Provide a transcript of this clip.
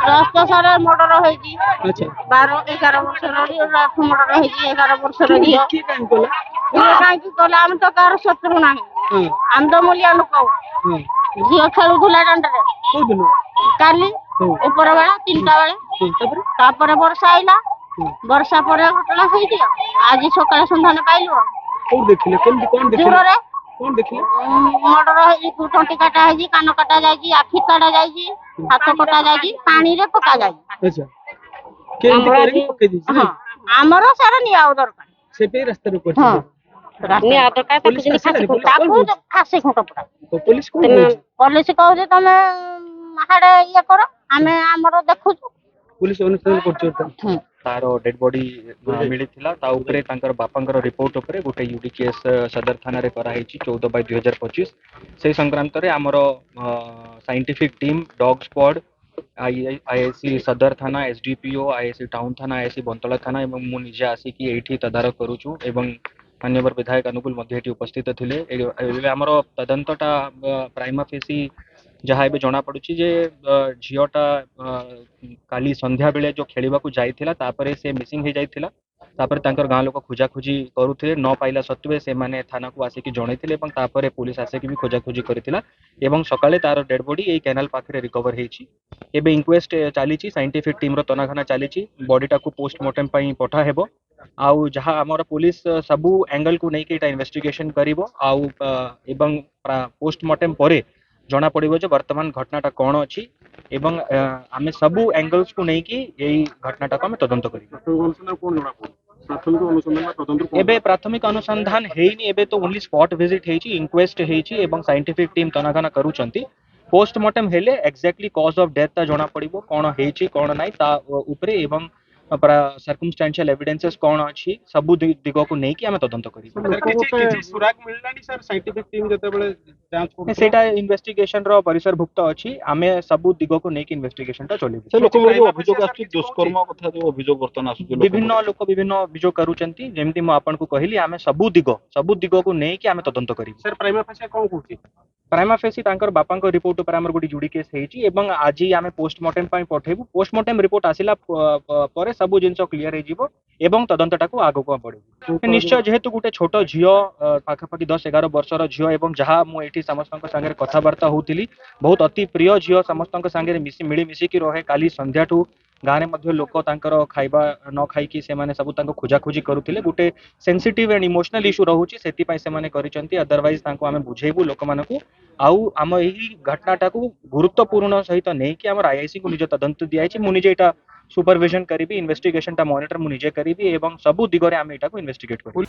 ରାସ୍ତା ସାରା ମର୍ଡର ହେଇଛି। ଆଚ୍ଛା 12-11 ବର୍ଷର ମର୍ଡର ହେଇଛି। 11 ବର୍ଷର ଝିଅ କିଏ କାହିଁ କଲା? କାହିଁକି କଲେ? ଆମେ ତ କାହାର ଶତ୍ରୁ ନାହିଁ, ହଁ ଆମେ ତ ମୂଲିଆ ଲୋକ। ହଁ ଝିଅ ଖେଳୁଥିଲା ଦାଣ୍ଡରେ କୋଉଦିନ? କାଲି ହଁ ଉପର ବେଳା 3ଟା ବେଳେ। ତାପରେ ତାପରେ ବର୍ଷା ଆଇଲା, ହଁ ବର୍ଷା ପରେ ଘଟଣା ହେଇଛି। ଆଜି ସକାଳେ ସନ୍ଧାନ ପାଇଲୁ। କୋଉଠି ଦେଖିଲେ? କେମିତି କଣ ଦେଖିଲେ? ଦୂରରେ କଣ ଦେଖିଲେ? ମର୍ଡର ହେଇଛି, ତଣ୍ଟି କାଟା ହେଇଛି, କାନ କାଟା ଯାଇଛି, ଆଖି କାଟା ଯାଇଛି, ହାତ କଟା ଯାଇଛି, ପାଣିରେ ପକା ଯାଇଛି। ଆଚ୍ଛା କେମିତି କରିକି ପକେଇ ଦେଇଛି? ହଁ ଆମର ସାରା ନିଆଉ ଦରକାର। ସେଠି ରାସ୍ତାରେ ହଁ ପଡିଛି। ନିଆଉ ଦରକାର। ତାକୁ ପୋଲିସ ଯେମିତି ଆସିଲାନି? ପୋଲିସ କଣ ତାକୁ କହୁଛି? ଫାଶୀ ଖୁଣ୍ଟ ପୁରା। ପୋଲିସ କଣ କହୁଛି? ପୋଲିସ କହୁଛି ତମେ ହାଡେ ଇଏ କର, ଆମେ ଆମର ଦେଖୁଛୁ। पुलिस अनुसंधान करछ। तार डेड बॉडी मिलिथिला ता उपरे तांकर बापांकर रिपोर्ट उपरे गोटे यूडी केस सदर थाना रे करा हेची 14/2025 से संक्रांत रे हमर scientific team dog squad IIC सदर थाना एसडीपीओ आईआईसी टाउन थाना आईआईसी बंतला थाना एवं मु निजे आसी कि एठी तदारक करूछु एवं माननीय विधायक अनुकूल मध्य एठी उपस्थित थिले हमर तदंतटा प्राइमा फेसी जहाँ ए जना पड़ुछि जे झीलटा काली संध्या बेले जो खेलिबा को जाइथिला तापरे से मिसिंग हे जाइथिला तापरे तांकर गां लोक खोजा खोजी करूथिले न पाइला सत्वे से माने थाना को आसे कि जणैथिले एवं तापरे पुलिस आसे कि भी खोजा खोजी करथिला एवं सकाळे तार डेड बॉडी ए कैनाल पाखरे रिकवर हेछि। एबे इंक्वेस्ट चलीछि, साइंटिफिक टीम रो तनाघना चलीछि, बॉडीटा को पोस्टमार्टम पई पठा हेबो आउ जहाँ हमर पुलिस सबु एंगल को नै कि एटा इन्वेस्टिगेशन करिवो आउ एवं पोस्टमार्टम परे जना पड़िबो जे वर्तमान घटनाटा कोन अछि एवं आमे सबु एंगल्स को नै कि एई घटनाटा को आमे तदंत करिबो। एबे प्राथमिक अनुसंधान हेइनी, एबे तो ओनली स्पॉट विजिट हेइछि, इंक्वेस्ट हेइछि एवं साइंटिफिक टीम तनाघना करूचंती। पोस्टमार्टम हेले एक्जेक्टली कॉज ऑफ डेथ ता जना पड़िबो कोन हेइछि कोन नै ता उपरे एवं सर्कमस्टेंशियल एविडेंसेस कोन अछि सबु दिगो को नै कि आमे तदंत करिबो। सर किछि सुराग मिललानी सर साइंटिफिक टीम जते बेले जांच को सेटा इन्वेस्टिगेशन रो परिसर भुक्त अछि, आमे सबु दिगो को नै कि इन्वेस्टिगेशन ता चलिबो। से लोक अभियोग आछि दुष्कर्म कथा जो अभियोग वर्तन आसु विभिन्न लोक विभिन्न अभियोग करूचंती, जेमति मु आपन को कहली आमे सबु दिगो को नै कि आमे तदंत करिबो। सर प्राइमा फेसी कोन कहूची? प्राइमा फेसी तांकर बापांकर रिपोर्ट पर हमर गोटी जुडी केस हेछि एवं आजि आमे पोस्टमार्टम पई पठेबु। पोस्टमार्टम रिपोर्ट आसिला परे सबु जिंस क्लियर हे जिवो एवं तदंतटा को आगो को बढ़िबो। निश्चय जेहेतु गोटे छोटो झियो पाखापाखि 10-11 वर्षर झियो एवं जहाँ मु एठी समस्तक संगे कथावार्ता होउतिली बहुत अति प्रिय झियो समस्तक संगे मिली मिसी कि रहे। काली संध्याठू गाने मध्य लोक तांकर खाइबा न खाई कि से माने सब तांको खोजा खोजी करूथिले। गोटे सेंसिटिव एंड इमोशनल इशू रहउची, सेति पई से माने करिसंती। अदरवाइज तांको आमे बुझेबु लोक मानकु आउ आम एही घटनाटा को गुरुत्वपूर्ण सहित नै कि हमर आईआईसी को निज तदंत दियाइछि। मु निजे एटा सुपरविजन करिबी, इन्वेस्टिगेशन टा मॉनिटर मु निजे करिबी एवं सबु दिगरे आमे एटा को इन्वेस्टिगेट करिबी।